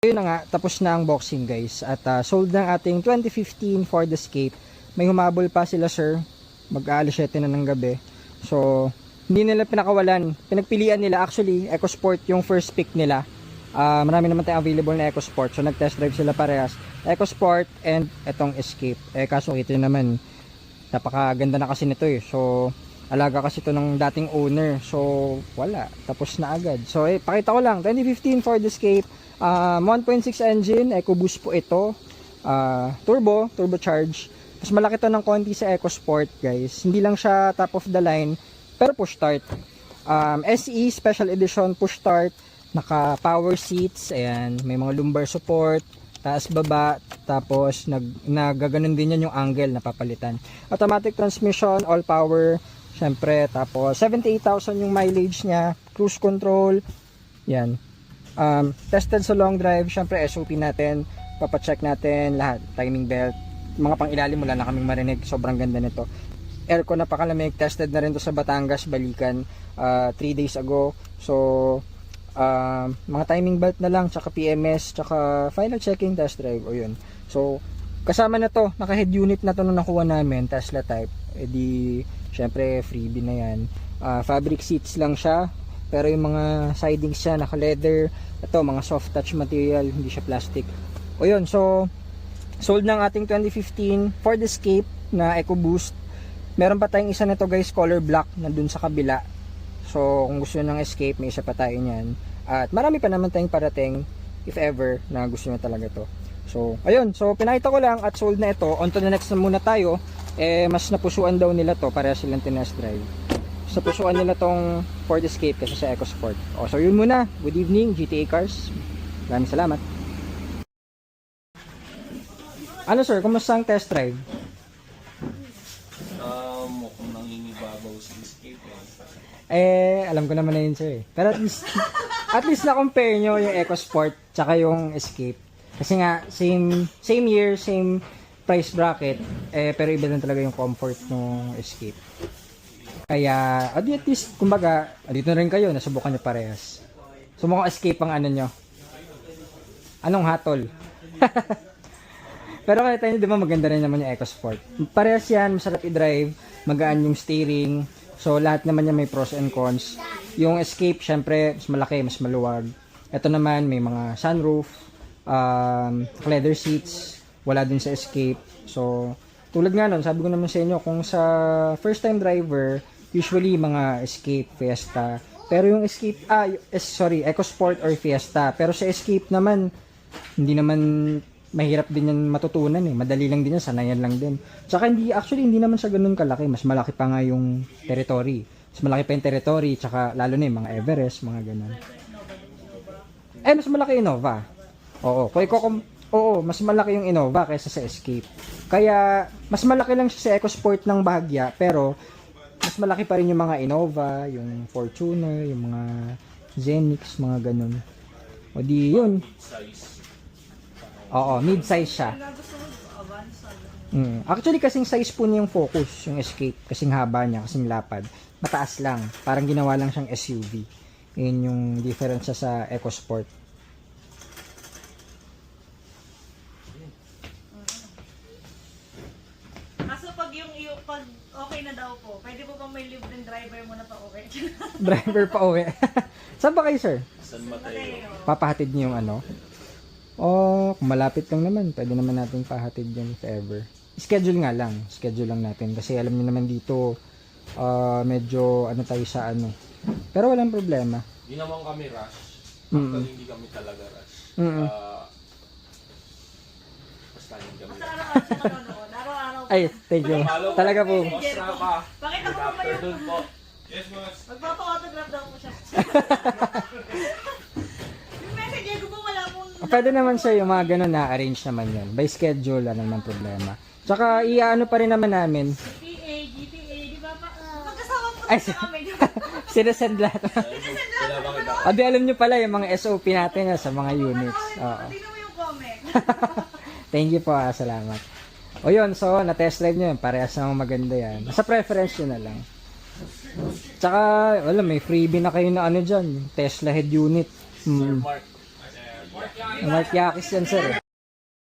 Ayun na nga, tapos na ang boxing guys. At sold ng ating 2015 Ford Escape. May humabol pa sila sir. Mag-aalas 7 na ng gabi. So, hindi nila pinakawalan. Pinagpilian nila actually, EcoSport yung first pick nila. Marami naman tayong available na EcoSport. So, nag-test drive sila parehas. EcoSport and etong Escape. Kaso ito naman, napakaganda na kasi nito eh. So, alaga kasi ito ng dating owner. So, wala. Tapos na agad. So, pakita ko lang. 2015 Ford Escape. 1.6 engine, EcoBoost po ito. Turbocharge. Mas malaki to ng konti sa EcoSport guys. Hindi lang siya top of the line, pero push start. SE Special Edition push start. Naka power seats. Ayan, may mga lumbar support. Taas baba. Tapos nagaganon din yan yung angle na papalitan. Automatic transmission, all power. Syempre, tapos 78,000 yung mileage niya. Cruise control. Yan. Tested sa long drive, syempre SOP natin, papacheck natin lahat, timing belt, mga pang ilalim wala na kaming marinig, sobrang ganda nito. Aircon napakalamig, tested na rin to sa Batangas, Balikan 3 days ago. So mga timing belt na lang, tsaka PMS, tsaka final checking test drive, o yun. So kasama na to, naka head unit na to na nakuha namin, Tesla type, edi syempre freebie na yan. Fabric seats lang siya, pero yung mga sidings siya naka leather. Ito mga soft touch material, hindi siya plastic. O yun, so sold ng ating 2015 Ford Escape na EcoBoost. Meron pa tayong isa nito guys, color black, nandun sa kabila. So kung gusto nyo ng Escape, may isa pa tayo niyan. At marami pa naman tayong parating if ever na gusto nyo talaga to. So ayun, so pinakita ko lang at sold na ito. On to the next na muna tayo. Mas napusuan daw nila to, para silang tinest drive. Sa pusuan nila tong Ford Escape kasi sa EcoSport. So yun muna. Good evening GTA Cars. Maraming salamat. Ano sir, kumusta ang test drive? Mukhang nangingibabaw sa Escape Alam ko naman na yun sir. Pero at least na-compare nyo yung EcoSport tsaka yung Escape. Kasi nga, same year, same price bracket. Pero iba lang talaga yung comfort ng Escape. Kaya, at least, kumbaga, dito na rin kayo, nasubukan nyo parehas. So, mukhang Escape ang ano nyo. Anong hatol? Pero kahit tayo, di ba, maganda rin naman yung EcoSport. Parehas yan, masarap i-drive, magaan yung steering. So, lahat naman yan may pros and cons. Yung Escape, syempre, mas malaki, mas maluwag. Ito naman, may mga sunroof, leather seats, wala din sa Escape. So, tulad nga nun, sabi ko naman sa inyo, kung sa first time driver, usually mga Escape, Fiesta. Pero yung Escape, EcoSport or Fiesta. Pero sa Escape naman, hindi naman mahirap din yan matutunan eh. Madali lang din yan, sanayan lang din. Tsaka hindi naman siya ganun kalaki. Mas malaki pa nga yung territory. Mas malaki pa yung territory, tsaka lalo na yung mga Everest, mga ganun. Mas malaki Innova. Oo, mas malaki yung Innova kaysa sa Escape. Kaya, mas malaki lang siya sa EcoSport ng bahagya, pero mas malaki pa rin yung mga Innova, yung Fortuner, yung mga Zenix, mga ganun. O di yun. Oo, mid-size siya. Actually, kasing size po niya yung Focus, yung Escape. Kasing haba niya, kasing lapad. Mataas lang. Parang ginawa lang siyang SUV. Yun yung difference sa EcoSport. Pag okay na daw po, pwede po bang may libreng driver mo na pa uwi? Driver pa uwi. Saan ba kayo, sir? San Mateo. Papahatid niyo yung ano? Kung malapit lang naman, pwede naman natin pahatid yan if ever. Schedule lang natin. Kasi alam niyo naman dito, medyo ano tayo sa ano. Pero walang problema. Hindi naman kami rush. Actually, hindi kami talaga rush. Basta hindi kami Basta araw-araw siya nanonood. Araw-araw. Ay, thank you. Talaga po. Boss Rafa. Pakita ko ba yung... Doon po. Yes, boss. Magpapa-autograph daw po siya. Yung messenger ko po wala pong... Pwede naman siya yung mga ganun na arrange naman yan. By schedule, ano naman problema. Tsaka, iaano pa rin naman namin. GTA, di ba pa? Magkasama po Ay, sa kami. sinasend lahat. Pinabakit ako. Adi, alam nyo pala yung mga SOP natin sa mga units. Oo. Tingnan mo yung comment. Thank you po, salamat. O yun, so, na-test drive nyo yun. Parehas namang maganda yan. Sa preference nyo na lang. Tsaka, wala, may freebie na kayo na ano dyan. Tesla head unit. Sir Mark. Markyakis yan, sir.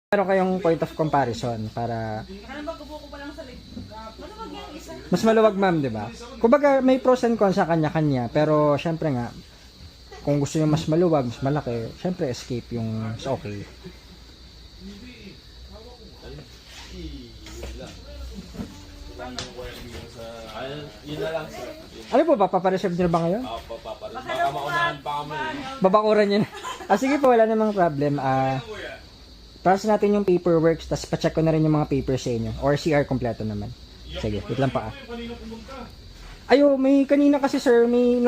Meron kayong point of comparison para Ano ba, kubo ko pa lang sa leg. Maluwag yung isa. mas maluwag, ma'am, di ba? Kumbaga, may pros and cons sa kanya-kanya. Pero, syempre nga, kung gusto nyo mas maluwag, mas malaki, syempre, escape yung mas okay. Yun na lang sir. Ano po ba? Papareserve nyo na ba ngayon? Papapalit. Baka Baka daw maunahan pa kami. Babakuran nyo na. Sige po, wala namang problem. Process natin yung paperwork, tapos pacheck ko na rin yung mga papers sa inyo. Or CR kompleto naman. Sige, wait lang pa. Ayo, may kanina kasi sir, may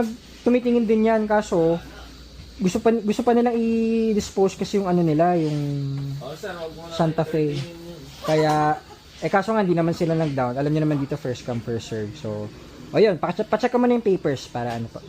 tumitingin din yan, kaso gusto pa nilang i-dispose kasi yung ano nila, yung Oh, sir, wag mo na Santa Fe. Kaya, kaso nga, hindi naman sila nag-down. Alam niyo naman dito, first come, first serve. So, o yun, pacheck ko muna yung papers para ano po.